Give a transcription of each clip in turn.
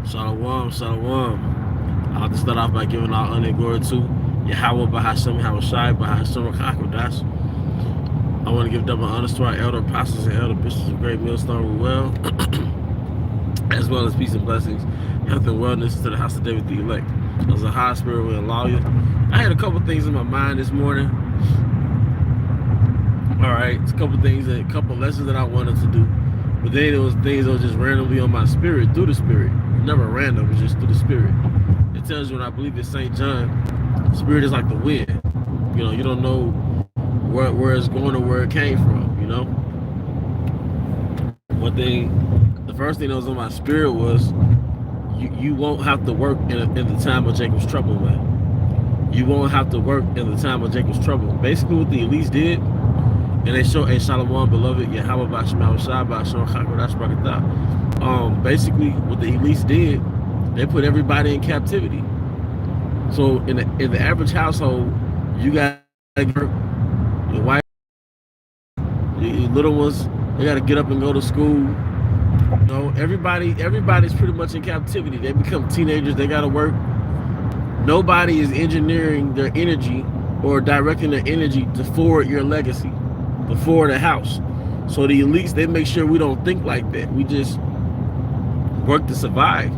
Shalom, shalom. I like to start off by giving all honor and glory to Yahweh Bahashem Hawashai Bahashem Rakakodash. I want to give double honors to our elder apostles and elder bishops of Great Millstone Well, as well as peace and blessings, health and wellness to the house of David the elect. As a high spirit and lawyer, I had a couple things in my mind this morning. All right, it's a couple things, a couple lessons that I wanted to do. But then there was things that were just randomly on my spirit, through the spirit. Never random, it's just through the spirit. It tells you, when I believe it's St. John, spirit is like the wind. You know, you don't know where it's going or where it came from, you know? One thing, the first thing that was on my spirit was, you won't have to work in the time of Jacob's trouble, man. You won't have to work in the time of Jacob's trouble. Basically what the elites did, and they show a Shalom, beloved, Yahweh Bashemah Shai Bashon Chakodash Brakatah. Basically, what the elites did, they put everybody in captivity. So in the average household, you got your wife, your little ones, they got to get up and go to school. You know, everybody's pretty much in captivity. They become teenagers. They got to work. Nobody is engineering their energy or directing their energy to forward your legacy, before the house. So the elites, they make sure we don't think like that. We just work to survive.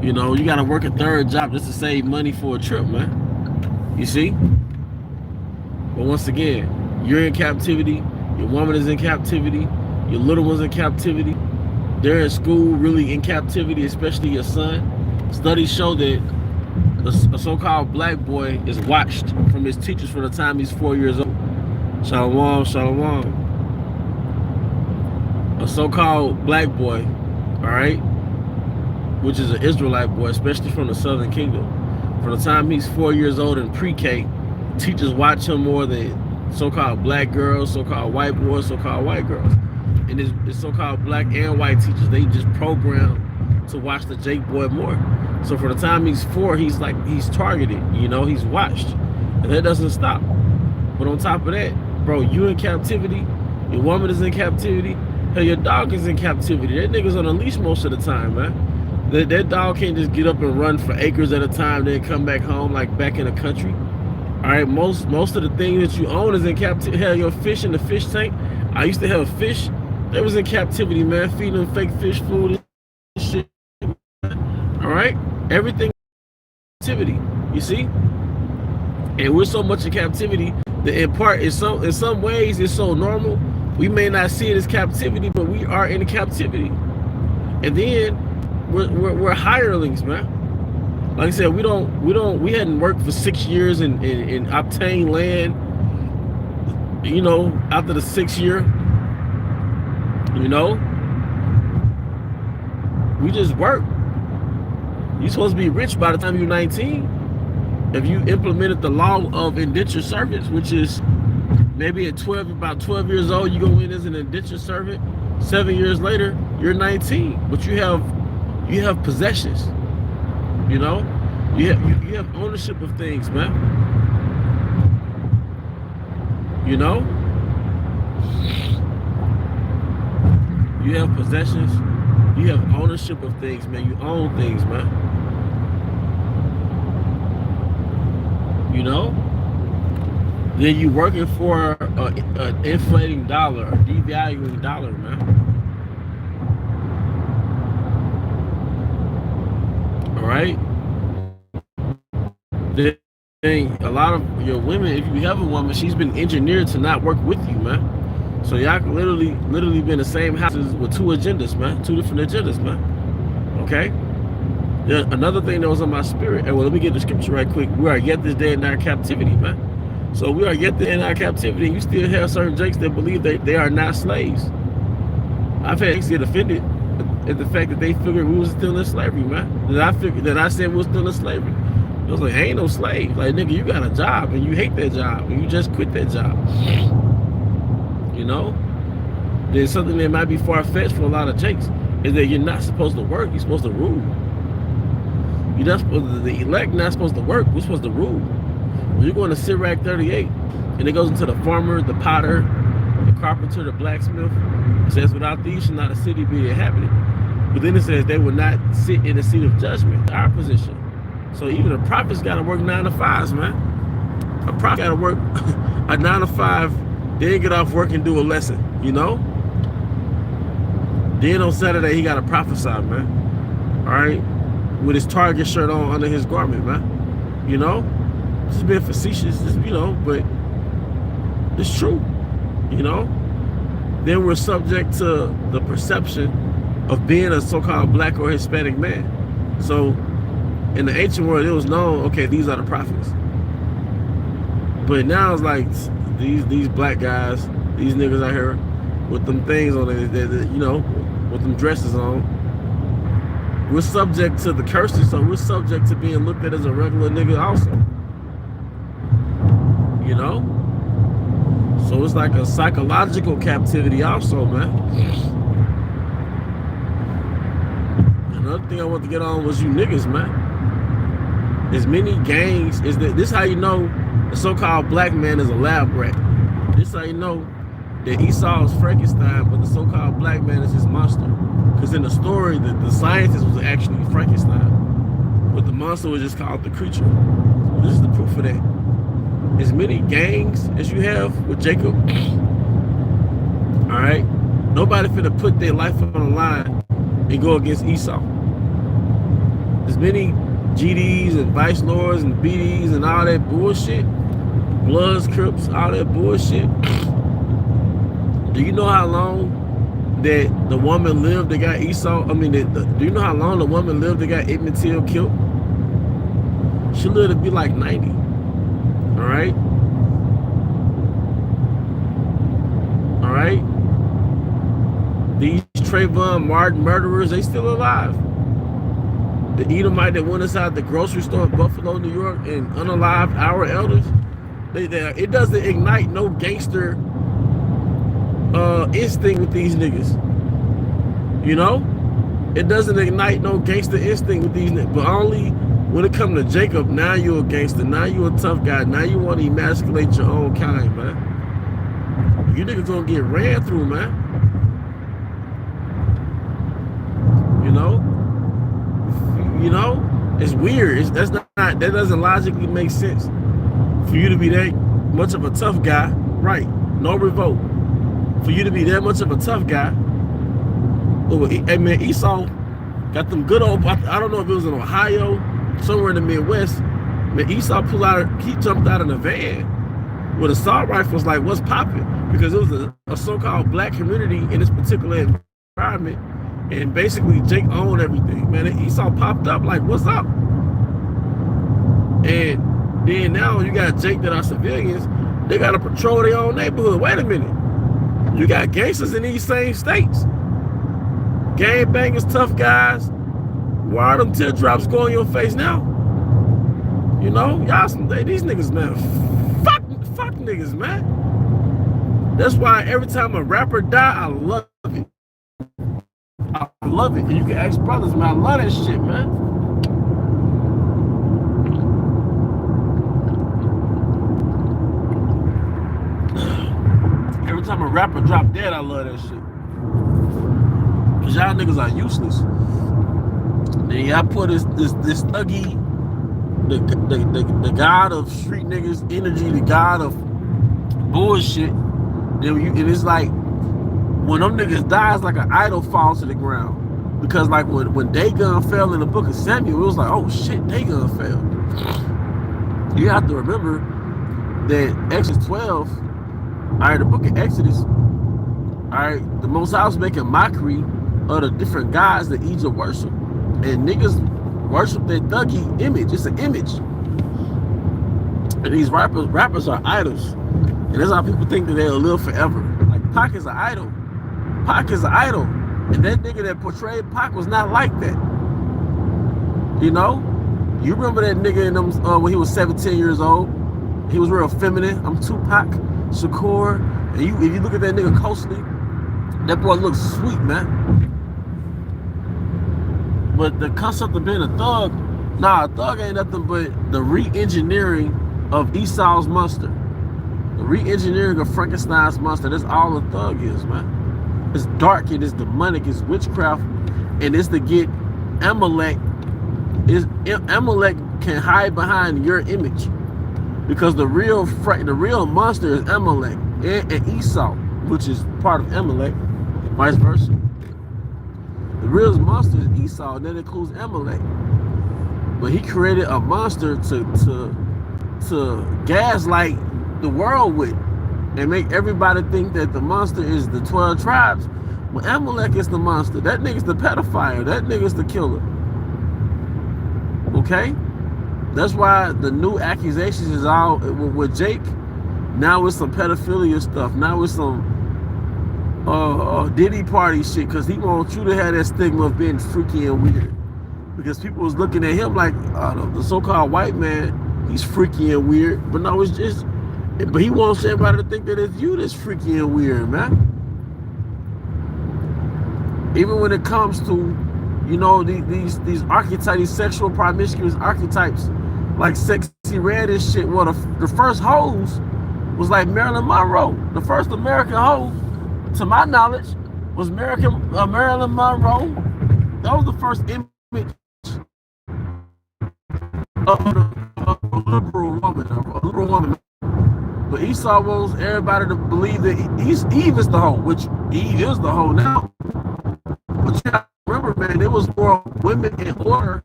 You know, you got to work a third job just to save money for a trip, man. You see? But once again, you're in captivity. Your woman is in captivity. Your little one's in captivity. They're in school, really in captivity, especially your son. Studies show that a so-called black boy is watched from his teachers from the time he's 4 years old. Shalom, shalom. A so-called black boy, all right, which is an Israelite boy, especially from the Southern Kingdom. From the time he's 4 years old in pre-K, teachers watch him more than so-called black girls, so-called white boys, so-called white girls. And his so-called black and white teachers, they just program to watch the Jake boy more. So for the time he's 4, he's targeted, you know, he's watched. And that doesn't stop. But on top of that, bro, you in captivity, your woman is in captivity, hell, your dog is in captivity. That nigga's on a leash most of the time, man. That dog can't just get up and run for acres at a time, then come back home like back in the country. All right, most of the things that you own is in captivity. Hell, your fish in the fish tank. I used to have fish. They was in captivity, man, feeding them fake fish food and shit. All right, everything in captivity, you see? And we're so much in captivity that in part, in some ways, it's so normal. We may not see it as captivity, but we are in captivity. And then we're hirelings, man. Like I said, we hadn't worked for 6 years and obtained land. You know, after the 6th year, you know, we just work. You're supposed to be rich by the time you're 19. If you implemented the law of indentured servants, which is maybe at about 12 years old, you go in as an indentured servant. 7 years later, you're 19, but you have possessions. You know, you have ownership of things, man. You know, you have possessions. You have ownership of things, man. You own things, man. You know, then you working for an inflating dollar, a devaluing dollar, man. All right. Then a lot of your women, if you have a woman, she's been engineered to not work with you, man. So y'all can literally be in the same houses with 2 agendas, man. 2 different agendas, man. Okay. Yeah, another thing that was on my spirit, and well, let me get the scripture right quick. We are yet this day in our captivity, man. So we are yet in our captivity, and you still have certain jakes that believe they are not slaves. I've had jakes get offended at the fact that they figured we was still in slavery, man. That I said we was still in slavery. I was like, I ain't no slave. Like, nigga, you got a job, and you hate that job, and you just quit that job. You know? There's something that might be far-fetched for a lot of jakes, is that you're not supposed to work, you're supposed to rule. You're not supposed to, the elect not supposed to work, we're supposed to rule. When you're going to Sirach 38, and it goes into the farmer, the potter, the carpenter, the blacksmith. It says, without these shall not a city be inhabited. But then it says they will not sit in the seat of judgment, our position. So even the prophets got to work 9 to 5s, man. A prophet got to work a 9 to 5, then get off work and do a lesson, you know? Then on Saturday, he got to prophesy, man. All right? With his Target shirt on under his garment, man. You know? Just being facetious, just, you know, but it's true, you know? Then we're subject to the perception of being a so-called black or Hispanic man. So in the ancient world, it was known, okay, these are the prophets. But now it's like these black guys, these niggas out here with them things on it, you know, with them dresses on. We're subject to the curses, so we're subject to being looked at as a regular nigga also. You know? So it's like a psychological captivity also, man. Another thing I want to get on was you niggas, man. As many gangs, is that this how you know the so-called black man is a lab rat. This how you know that Esau is Frankenstein, but the so-called black man is his monster. Because in the story, the scientist was actually Frankenstein, but the monster was just called the creature. This is the proof of that. As many gangs as you have with Jacob, all right, nobody finna put their life on the line and go against Esau. As many GDs and Vice Lords and BDs and all that bullshit, Bloods, Crips, all that bullshit. Do you know how long that the woman lived that got Esau? I mean, do you know how long the woman lived that got Emmett Till killed? She lived to be like 90. All right? All right? These Trayvon Martin murderers, they still alive. The Edomite that went inside the grocery store in Buffalo, New York, and unalived our elders, it doesn't ignite no gangster instinct with these niggas. You know? It doesn't ignite no gangster instinct with these niggas. But only when it comes to Jacob, now you're a gangster. Now you're a tough guy. Now you want to emasculate your own kind, man. You niggas gonna get ran through, man. You know? You know, it's weird. That doesn't logically make sense for you to be that much of a tough guy, right? No revolt. For you to be that much of a tough guy. Well, hey man, Esau got them good old. I don't know if it was in Ohio, somewhere in the Midwest. Man, Esau he jumped out of the van with assault rifles. Like, what's popping? Because it was a so-called black community in this particular environment. And basically, Jake owned everything, man. And Esau popped up like, what's up? And then now you got Jake that are civilians. They got to patrol their own neighborhood. Wait a minute. You got gangsters in these same states. Gang bangers, tough guys. Why are them teardrops going your face now? You know, y'all, these niggas, man. Fuck niggas, man. That's why every time a rapper die, I love it. I love it. And you can ask brothers, man. I love that shit, man. Every time a rapper drop dead, I love that shit. Cause y'all niggas are useless. Then y'all put this thuggy, the god of street niggas energy, the god of bullshit. And it's like, when them niggas die, it's like an idol falls to the ground. Because like when Dagon fell in the book of Samuel, it was like, oh shit, Dagon fell. You have to remember that Exodus 12, all right, the book of Exodus, all right, the Most High was making mockery of the different gods that Egypt worship. And niggas worship that thuggy image. It's an image. And these rappers are idols. And that's how people think that they'll live forever. Like Pac is an idol. Pac is an idol. And that nigga that portrayed Pac was not like that. You know? You remember that nigga in them, when he was 17 years old? He was real feminine. I'm Tupac Shakur. And if you look at that nigga closely, that boy looks sweet, man. But the concept of being a thug, nah, a thug ain't nothing but the re-engineering of Esau's monster. The re-engineering of Frankenstein's monster. That's all a thug is, man. It's dark, it is demonic, it's witchcraft, and it's to get Amalek. Amalek can hide behind your image, because the real monster is Amalek and Esau, which is part of Amalek, vice versa. The real monster is Esau, and that includes Amalek. But he created a monster to gaslight the world with, and make everybody think that the monster is the 12 tribes. Well, Amalek is the monster. That nigga's the pedophile. That nigga's the killer. Okay? That's why the new accusations is all with Jake. Now it's some pedophilia stuff. Now it's some Diddy party shit, because he wants you to have that stigma of being freaky and weird. Because people was looking at him like the so-called white man, he's freaky and weird. But no, it's just, but he wants everybody to think that it's you that's freaky and weird, man. Even when it comes to, you know, these archetypes, these sexual promiscuous archetypes, like Sexy Red and shit. Well, the first hoes was like Marilyn Monroe. The first American hoe, to my knowledge, was Marilyn Monroe. That was the first image of a liberal woman. But Esau wants everybody to believe that Eve is the hoe, which Eve is the hoe now. But you gotta remember, man, there was more women in order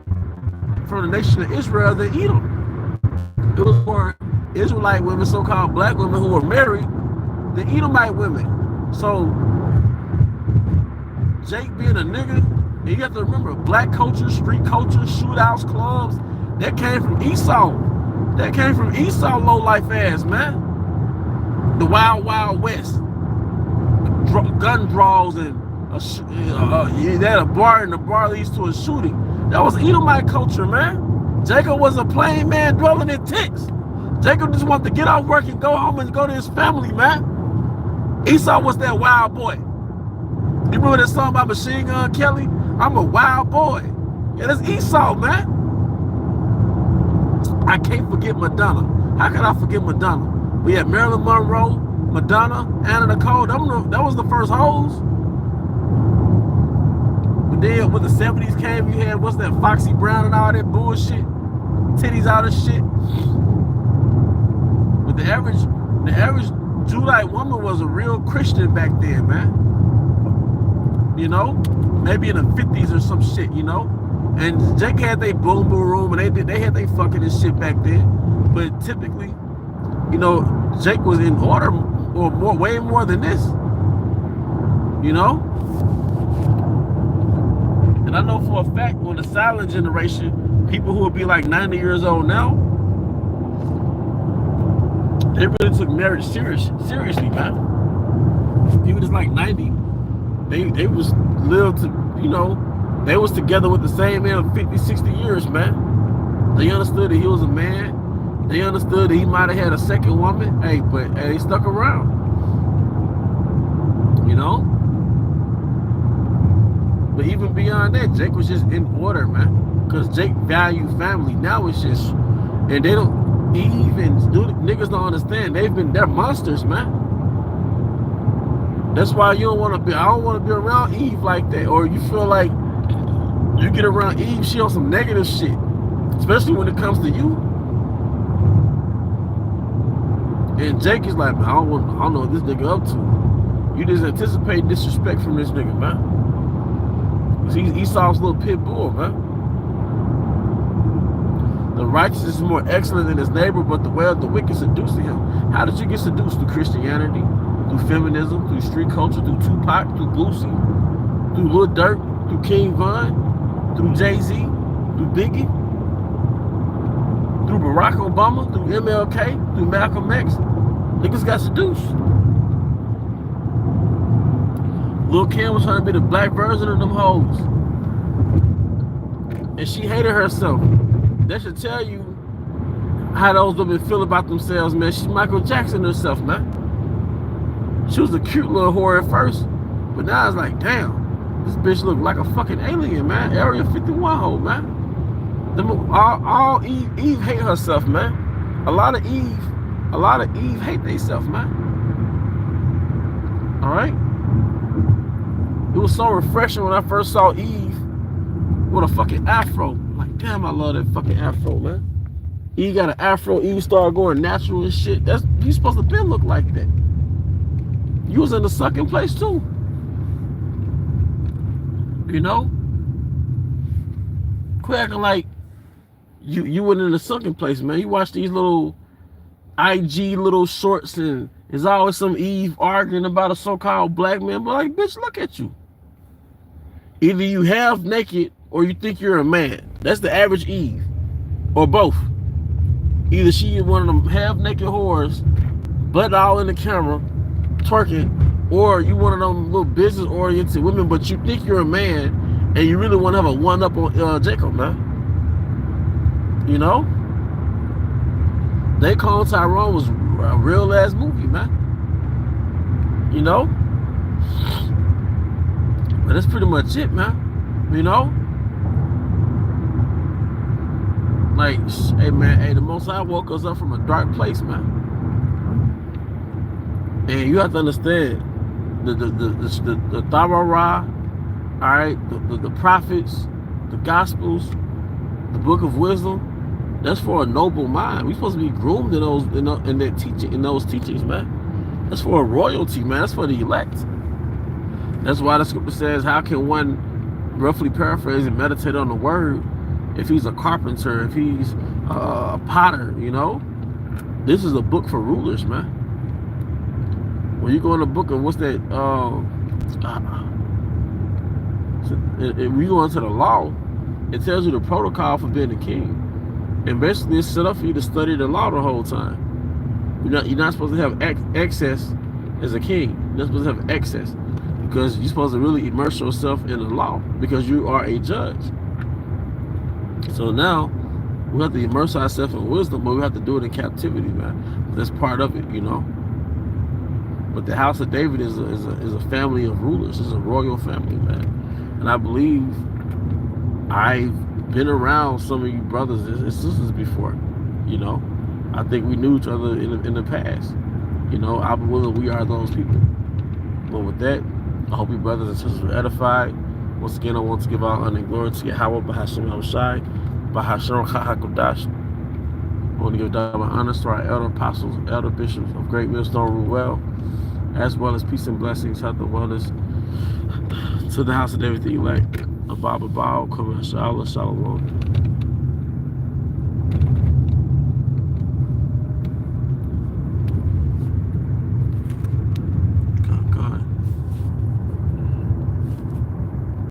from the nation of Israel than Edom. It was more Israelite women, so-called black women, who were married than Edomite women. So Jake being a nigga, and you have to remember, black culture, street culture, shootouts, clubs, that came from Esau. That came from Esau, low life ass, man. The Wild Wild West, gun draws, and they had a bar, and the bar leads to a shooting. That was Edomite culture, man. Jacob was a plain man dwelling in tents. Jacob just wanted to get off work and go home and go to his family, man. Esau was that wild boy. You remember that song by Machine Gun Kelly? I'm a wild boy. Yeah, that's Esau, man. I can't forget Madonna. How can I forget Madonna? We had Marilyn Monroe, Madonna, Anna Nicole. That was the first hoes. But then when the 70s came, you had, what's that, Foxy Brown and all that bullshit, titties, all that shit. But the average Judite woman was a real Christian back then, man. You know, maybe in the 50s or some shit, you know. And Jake had their boom boom room, and they had their fucking and shit back then. But typically, you know, Jake was in order, or way more than this. You know? And I know for a fact, on the silent generation, people who would be like 90 years old now, they really took marriage seriously, man. People that's like 90, they was lived to, you know, they was together with the same man for 50, 60 years, man. They understood that he was a man. They understood that he might have had a second woman. Hey, but they stuck around. You know? But even beyond that, Jake was just in order, man. Because Jake valued family. Now it's just, and they don't even, niggas don't understand. They're monsters, man. That's why you don't want to be, I don't want to be around Eve like that. Or you feel like you get around Eve, she on some negative shit. Especially when it comes to you. And Jake is like, man, I don't know what this nigga up to. You just anticipate disrespect from this nigga, man. Cause he's Esau's little pit bull, man. The righteous is more excellent than his neighbor, but the way of the wicked seducing him. How did you get seduced? Through Christianity, through feminism, through street culture, through Tupac, through Boosie, through Lil Durk, through King Von, through Jay-Z, through Biggie, through Barack Obama, through MLK, through Malcolm X. Niggas got seduced. Lil Kim was trying to be the black version of them hoes. And she hated herself. That should tell you how those women feel about themselves, man. She's Michael Jackson herself, man. She was a cute little whore at first, but now it's like, damn, this bitch look like a fucking alien, man. Area 51 hoe, man. All Eve hate herself, man. A lot of Eve A lot of Eve hate themselves, man. All right. It was so refreshing when I first saw Eve with a fucking afro. I'm like, damn, I love that fucking afro, man. Eve got an afro. Eve started going natural and shit. That's you supposed to be look like that. You was in the sucking place too. You know? Quit acting like you went in the sunken place, man. You watch these little IG little shorts and there's always some Eve arguing about a so-called black man. But like, bitch, look at you. Either you half naked or you think you're a man. That's the average Eve. Or both. Either she is one of them half naked whores, butt all in the camera, twerking, or you one of them little business oriented women, but you think you're a man and you really want to have a one up on Jacob, man. You know? They called Tyrone was a real ass movie, man. You know? But that's pretty much it, man. You know? Like, hey, man, hey, the Most High woke us up from a dark place, man. And you have to understand the Thararah, all right, the prophets, the Gospels, the Book of Wisdom. That's for a noble mind. We're supposed to be groomed in those teachings, man. That's for a royalty, man. That's for the elect. That's why the scripture says, how can one, roughly paraphrase, and meditate on the word if he's a carpenter, if he's a potter, you know? This is a book for rulers, man. When you go in the book of, what's that, if you go into the law, it tells you the protocol for being a king. And basically it's set up for you to study the law the whole time. You're not supposed to have excess as a king. You're not supposed to have excess. Because you're supposed to really immerse yourself in the law. Because you are a judge. So now, we have to immerse ourselves in wisdom, but we have to do it in captivity, man. That's part of it, you know. But the house of David is a family of rulers. It's a royal family, man. And I believe I've been around some of you brothers and sisters before, you know. I think we knew each other in the past. You know, I believe we are those people. But with that, I hope you brothers and sisters were edified. Once again, I want to give all honor and glory to Yahweh, Bahashem Yahushai, Bahashem Chahakodash. I want to give down my honors to our elder apostles, elder bishops of Great Millstone Ruel, as well as peace and blessings, health and wellness to the house of everything elect. Abba, Abba, Shalom, Shalom.